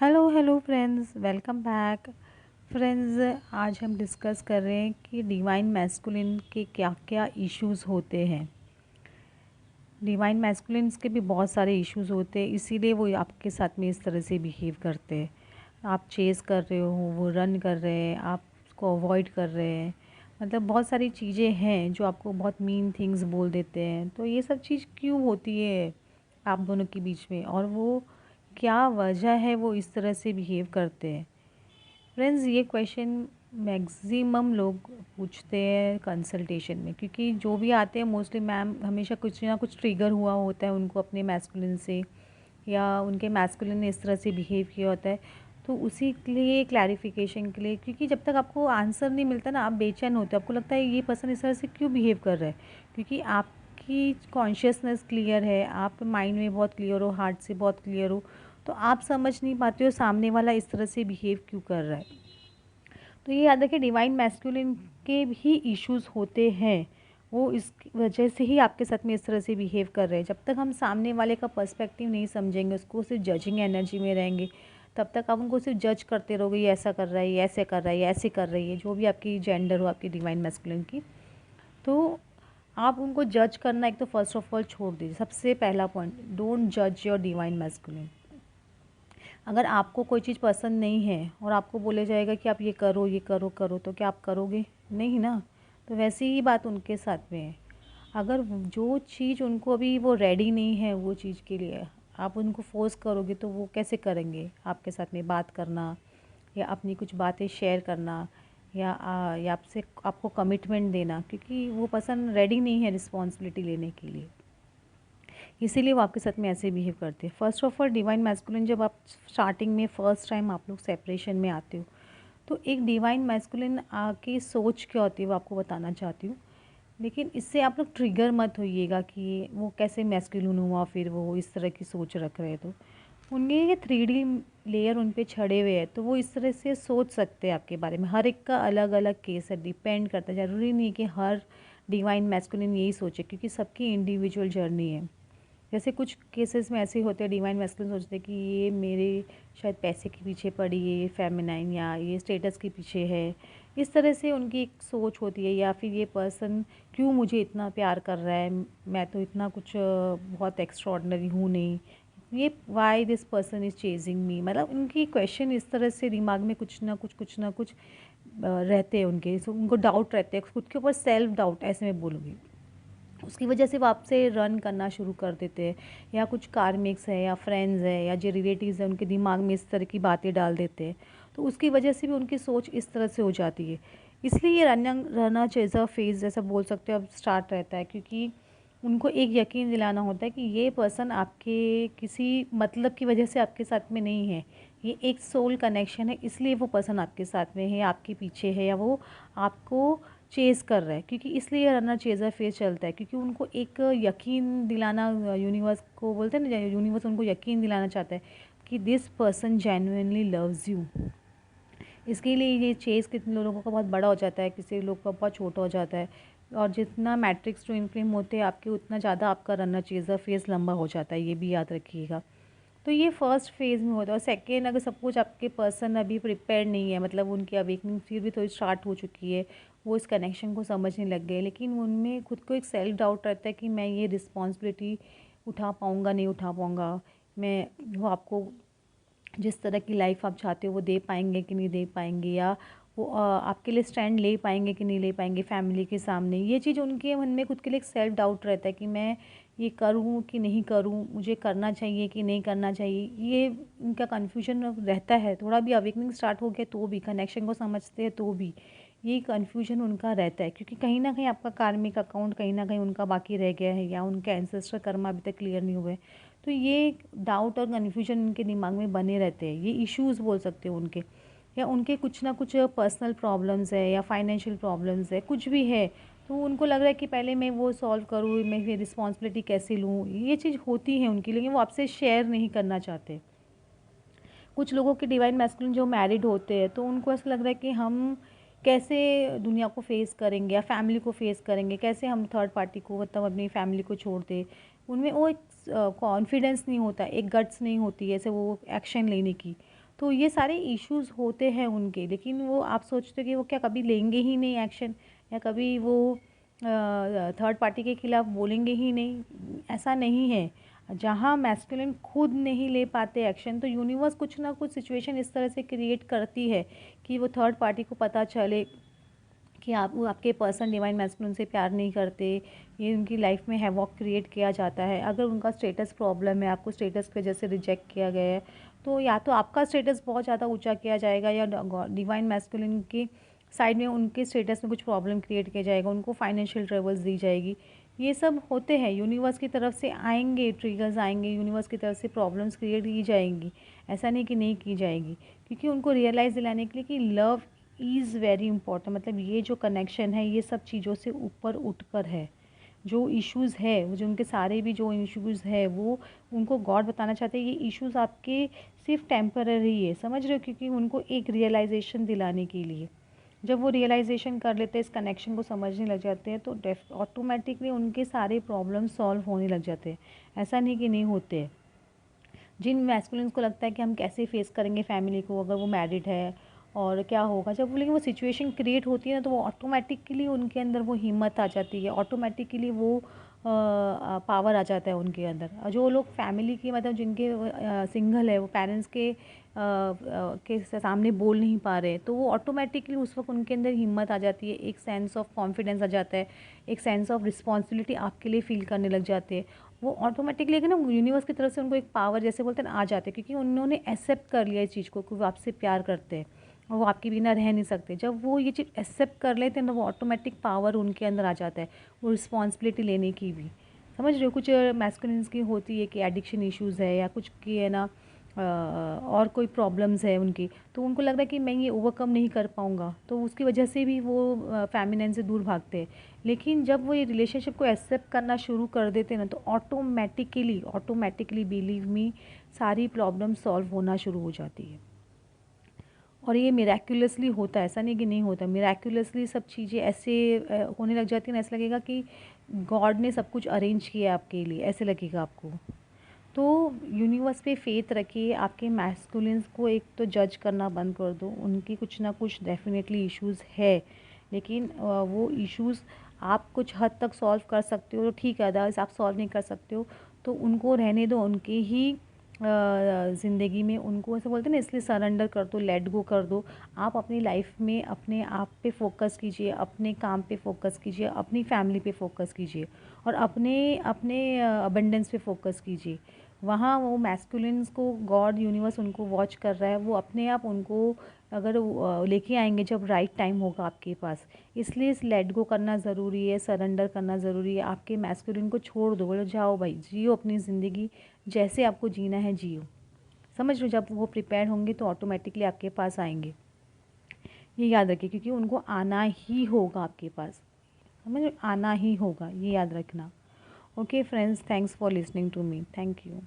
Hello friends, welcome back. Friends, आज हम discuss कर रहे हैं कि डिवाइन मैस्कुलिन के क्या क्या इश्यूज़ होते हैं। डिवाइन मैस्कुलिन्स के भी बहुत सारे इश्यूज़ होते हैं, इसीलिए वो आपके साथ में इस तरह से बिहेव करते हैं। आप चेस कर रहे हो, वो रन कर रहे हैं, आप उसको अवॉइड कर रहे हैं। मतलब बहुत सारी चीज़ें हैं जो आपको बहुत मीन थिंग्स बोल देते हैं। तो ये सब चीज़ क्यों होती है आप दोनों के बीच में, और वो क्या वजह है वो इस तरह से बिहेव करते हैं। फ्रेंड्स, ये क्वेश्चन मैक्सिमम लोग पूछते हैं कंसल्टेशन में, क्योंकि जो भी आते हैं मोस्टली मैम हमेशा कुछ ना कुछ ट्रिगर हुआ होता है उनको अपने मैस्कुलिन से, या उनके मैस्कुलिन ने इस तरह से बिहेव किया होता है। तो उसी के लिए क्लैरिफिकेशन के लिए, क्योंकि जब तक आपको आंसर नहीं मिलता ना, आप बेचैन होते हो, आपको लगता है ये पर्सन इस तरह से क्यों बिहेव कर रहा है। क्योंकि आपकी कॉन्शियसनेस क्लियर है, आप माइंड में बहुत क्लियर हो, हार्ट से बहुत क्लियर हो, तो आप समझ नहीं पाते हो सामने वाला इस तरह से बिहेव क्यों कर रहा है। तो ये याद रखिए, डिवाइन मैस्कुलिन के भी इश्यूज होते हैं, वो इस वजह से ही आपके साथ में इस तरह से बिहेव कर रहे हैं। जब तक हम सामने वाले का पर्सपेक्टिव नहीं समझेंगे, उसको सिर्फ जजिंग एनर्जी में रहेंगे, तब तक आप उनको सिर्फ जज करते रहोगे, ये ऐसा कर रहा है, ये ऐसे कर रहा है, ये ऐसे कर रही है, जो भी आपकी जेंडर हो आपकी डिवाइन मैस्कुलिन की। तो आप उनको जज करना एक तो फर्स्ट ऑफ ऑल छोड़ दीजिए। सबसे पहला पॉइंट, डोंट जज योर डिवाइन मैस्कुलिन। अगर आपको कोई चीज़ पसंद नहीं है और आपको बोला जाएगा कि आप ये करो करो, तो क्या आप करोगे? नहीं ना। तो वैसी ही बात उनके साथ में है। अगर जो चीज़ उनको अभी वो रेडी नहीं है वो चीज़ के लिए, आप उनको फोर्स करोगे तो वो कैसे करेंगे आपके साथ में बात करना, या अपनी कुछ बातें शेयर करना, या आपसे आपको कमिटमेंट देना, क्योंकि वो पर्सन रेडी नहीं है रिस्पॉन्सिबिलिटी लेने के लिए। इसीलिए वो आपके साथ में ऐसे बिहेव करते हैं। First of all, divine masculine, जब आप स्टार्टिंग में फर्स्ट टाइम आप लोग सेपरेशन में आते हो, तो एक डिवाइन मैस्कुलिन की सोच क्या होती है वो आपको बताना चाहती हूँ। लेकिन इससे आप लोग ट्रिगर मत होइएगा कि वो कैसे मैस्कुलिन हुआ, फिर वो इस तरह की सोच रख रहे हैं। तो उनके ये 3D लेयर उन पे छड़े हुए हैं, तो वो इस तरह से सोच सकते हैं आपके बारे में। हर एक का अलग अलग केस है, डिपेंड करता है। ज़रूरी नहीं कि हर डिवाइन मैस्कुलिन यही सोचे, क्योंकि सबकी इंडिविजुअल जर्नी है। जैसे कुछ केसेस में ऐसे होते हैं, डिवाइन मैस्कुलिन सोचते हैं कि ये मेरे शायद पैसे के पीछे पड़ी है, ये फेमिनाइन, या ये स्टेटस के पीछे है। इस तरह से उनकी एक सोच होती है। या फिर ये पर्सन क्यों मुझे इतना प्यार कर रहा है, मैं तो इतना कुछ बहुत एक्स्ट्रॉर्डनरी हूँ नहीं। ये why this person is chasing me, मतलब उनकी क्वेश्चन इस तरह से दिमाग में कुछ ना कुछ रहते हैं उनके। उनको डाउट रहते हैं खुद के ऊपर, सेल्फ डाउट ऐसे मैं बोलूँगी। उसकी वजह से वो आपसे रन करना शुरू कर देते हैं, या कुछ कार्मिक्स है, या फ्रेंड्स है, या जो रिलेटिव्स है, उनके दिमाग में इस तरह की बातें डाल देते हैं। तो उसकी वजह से भी उनकी सोच इस तरह से हो जाती है। इसलिए ये रहना चेज़ा फेज़ जैसा बोल सकते हो अब स्टार्ट रहता है, क्योंकि उनको एक यकीन दिलाना होता है कि ये पर्सन आपके किसी मतलब की वजह से आपके साथ में नहीं है। ये एक सोल कनेक्शन है, इसलिए वो पर्सन आपके साथ में है, आपके पीछे है, या वो आपको चेज़ कर रहा है। क्योंकि इसलिए रनर चेज़र फेज़ चलता है, क्योंकि उनको एक यकीन दिलाना, यूनिवर्स को बोलते हैं ना, यूनिवर्स उनको यकीन दिलाना चाहता है कि this person genuinely loves you. इसके लिए ये चेज़ कितने लोगों का बहुत बड़ा हो जाता है, किसी लोग का बहुत छोटा हो जाता है। और जितना मैट्रिक्स ट्विन फ्लेम होते हैं आपके, उतना ज़्यादा आपका रनर चेज़र फेज़ लंबा हो जाता है, ये भी याद रखिएगा। तो ये फर्स्ट फेज़ में होता है। और सेकेंड, अगर सपोज आपके पर्सन अभी प्रिपेयर नहीं है, मतलब उनकी अवेकनिंग फिर भी थोड़ी स्टार्ट हो चुकी है, वो इस कनेक्शन को समझने लग गए, लेकिन उनमें खुद को एक सेल्फ डाउट रहता है कि मैं ये रिस्पॉन्सिबिलिटी उठा पाऊँगा नहीं उठा पाऊँगा, मैं वो आपको जिस तरह की लाइफ आप चाहते हो वो दे पाएंगे कि नहीं दे पाएंगे, या वो आपके लिए स्टैंड ले पाएंगे कि नहीं ले पाएंगे फैमिली के सामने। ये चीज़ उनके मन में खुद के लिए एक सेल्फ डाउट रहता है कि मैं ये करूँ कि नहीं करूँ, मुझे करना चाहिए कि नहीं करना चाहिए। ये उनका कन्फ्यूजन रहता है। थोड़ा भी अवेकनिंग स्टार्ट हो गया तो भी, कनेक्शन को समझते हैं तो भी ये कन्फ्यूजन उनका रहता है, क्योंकि कहीं ना कहीं आपका कार्मिक अकाउंट कहीं ना कहीं उनका बाकी रह गया है, या उनके एंसेस्टर कर्म अभी तक क्लियर नहीं हुए। तो ये डाउट और कन्फ्यूजन उनके दिमाग में बने रहते हैं। ये इश्यूज़ बोल सकते हो उनके, या उनके कुछ ना कुछ पर्सनल प्रॉब्लम्स है, या फाइनेंशियल प्रॉब्लम्स है, कुछ भी है। तो उनको लग रहा है कि पहले मैं वो सॉल्व करूँ, मैं ये रिस्पॉन्सिबिलिटी कैसे लूँ। ये चीज़ होती है उनकी, लेकिन वो आपसे शेयर नहीं करना चाहते। कुछ लोगों के डिवाइन मैस्कुलिन जो मैरिड होते हैं, तो उनको ऐसा लग रहा है कि हम कैसे दुनिया को फेस करेंगे, या फैमिली को फेस करेंगे, कैसे हम थर्ड पार्टी को, मतलब अपनी फैमिली को छोड़ दे। उनमें वो एक कॉन्फिडेंस नहीं होता, एक गट्स नहीं होती है ऐसे वो एक्शन लेने की। तो ये सारे इश्यूज़ होते हैं उनके, लेकिन वो आप सोचते हो कि वो क्या कभी लेंगे ही नहीं एक्शन, या कभी वो थर्ड पार्टी के खिलाफ बोलेंगे ही नहीं, ऐसा नहीं है। जहाँ मैस्कुलिन खुद नहीं ले पाते एक्शन, तो यूनिवर्स कुछ ना कुछ सिचुएशन इस तरह से क्रिएट करती है कि वो थर्ड पार्टी को पता चले कि आप, वो आपके पर्सन डिवाइन मैस्कुलिन से प्यार नहीं करते, ये उनकी लाइफ में हैवॉक क्रिएट किया जाता है। अगर उनका स्टेटस प्रॉब्लम है, आपको स्टेटस की वजह से रिजेक्ट किया गया है, तो या तो आपका स्टेटस बहुत ज़्यादा ऊंचा किया जाएगा, या डिवाइन मैस्कुलिन की साइड में उनके स्टेटस में कुछ प्रॉब्लम क्रिएट किया जाएगा, उनको फाइनेंशियल ट्रबल्स दी जाएगी। ये सब होते हैं, यूनिवर्स की तरफ से आएंगे, ट्रिगर्स आएंगे, यूनिवर्स की तरफ से प्रॉब्लम्स क्रिएट की जाएंगी, ऐसा नहीं कि नहीं की जाएगी, क्योंकि उनको रियलाइज़ दिलाने के लिए कि लव इज़ वेरी इंपॉर्टेंट। मतलब ये जो कनेक्शन है ये सब चीज़ों से ऊपर उठकर है। जो इश्यूज़ है, वो जो उनके सारे भी जो इश्यूज़ है, वो उनको गॉड बताना चाहते हैं ये इश्यूज़ आपके सिर्फ टेम्पररी है, समझ रहे हो, क्योंकि उनको एक रियलाइजेशन दिलाने के लिए। जब वो रियलाइजेशन कर लेते हैं, इस कनेक्शन को समझने लग जाते हैं, तो ऑटोमेटिकली उनके सारे प्रॉब्लम सॉल्व होने लग जाते हैं। ऐसा नहीं कि नहीं होते हैं। जिन मैस्कुलिन्स को लगता है कि हम कैसे फेस करेंगे फैमिली को, अगर वो मैरिड है, और क्या होगा जब, लेकिन वो सिचुएशन क्रिएट होती है ना, तो वो ऑटोमेटिकली उनके अंदर वो हिम्मत आ जाती है, ऑटोमेटिकली वो पावर आ जाता है उनके अंदर। जो लोग फैमिली की, मतलब जिनके सिंगल है, वो पेरेंट्स के सामने बोल नहीं पा रहे, तो वो ऑटोमेटिकली उस वक्त उनके अंदर हिम्मत आ जाती है, एक सेंस ऑफ कॉन्फिडेंस आ जाता है, एक सेंस ऑफ रिस्पॉन्सिबिलिटी आपके लिए फील करने लग जाते हैं। वो ऑटोमेटिकली ना यूनिवर्स की तरफ से उनको एक पावर, जैसे बोलते हैं ना, आ जाते हैं, क्योंकि उन्होंने एक्सेप्ट कर लिया इस चीज़ को कि वो आपसे प्यार करते हैं और वो आपके बिना रह नहीं सकते। जब वो ये चीज़ एक्सेप्ट कर लेते हैं ना, वो ऑटोमेटिक पावर उनके अंदर आ जाता है, वो रिस्पॉन्सिबिलिटी लेने की भी। समझ रहे हो, कुछ मैस्कुलिन्स की होती है कि एडिक्शन इश्यूज़ है, या कुछ की है ना और कोई प्रॉब्लम्स है उनकी, तो उनको लग रहा है कि मैं ये ओवरकम नहीं कर पाऊँगा, तो उसकी वजह से भी वो फेमिनिन से दूर भागते हैं। लेकिन जब वो ये रिलेशनशिप को एक्सेप्ट करना शुरू कर देते हैं ना, तो ऑटोमेटिकली बिलीव मी, सारी प्रॉब्लम सॉल्व होना शुरू हो जाती है। और ये मिराक्युलसली होता है, ऐसा नहीं कि नहीं होता, मिराक्युलसली सब चीज़ें ऐसे होने लग जाती हैं ना, ऐसा लगेगा कि गॉड ने सब कुछ अरेंज किया आपके लिए, ऐसे लगेगा आपको। तो यूनिवर्स पे फेथ रखिए, आपके मैस्कुलिन्स को एक तो जज करना बंद कर दो, उनकी कुछ ना कुछ डेफिनेटली इश्यूज़ है, लेकिन वो इश्यूज़ आप कुछ हद तक सॉल्व कर सकते हो तो ठीक है, अदरवाइज़ आप सॉल्व नहीं कर सकते हो तो उनको रहने दो, उनके ही ज़िंदगी में, उनको ऐसे बोलते हैं ना, इसलिए सरेंडर कर दो, लेट गो कर दो। आप अपनी लाइफ में अपने आप पे फोकस कीजिए, अपने काम पे फोकस कीजिए, अपनी फैमिली पे फोकस कीजिए, और अपने अपने अबंडेंस पे फोकस कीजिए। वहाँ वो मैस्कुलिन्स को गॉड यूनिवर्स उनको वॉच कर रहा है, वो अपने आप उनको अगर लेके आएंगे जब राइट टाइम होगा आपके पास। इसलिए इस लेट गो करना ज़रूरी है, सरेंडर करना ज़रूरी है। आपके मैस्कुलिन को छोड़ दो, बोलो जाओ भाई, जियो अपनी ज़िंदगी, जैसे आपको जीना है जियो। समझ लो, जब वो प्रिपेयर होंगे तो ऑटोमेटिकली आपके पास आएंगे, ये याद रखिए, क्योंकि उनको आना ही होगा आपके पास, समझ लो, आना ही होगा, ये याद रखना। Okay friends, thanks for listening to me, thank you.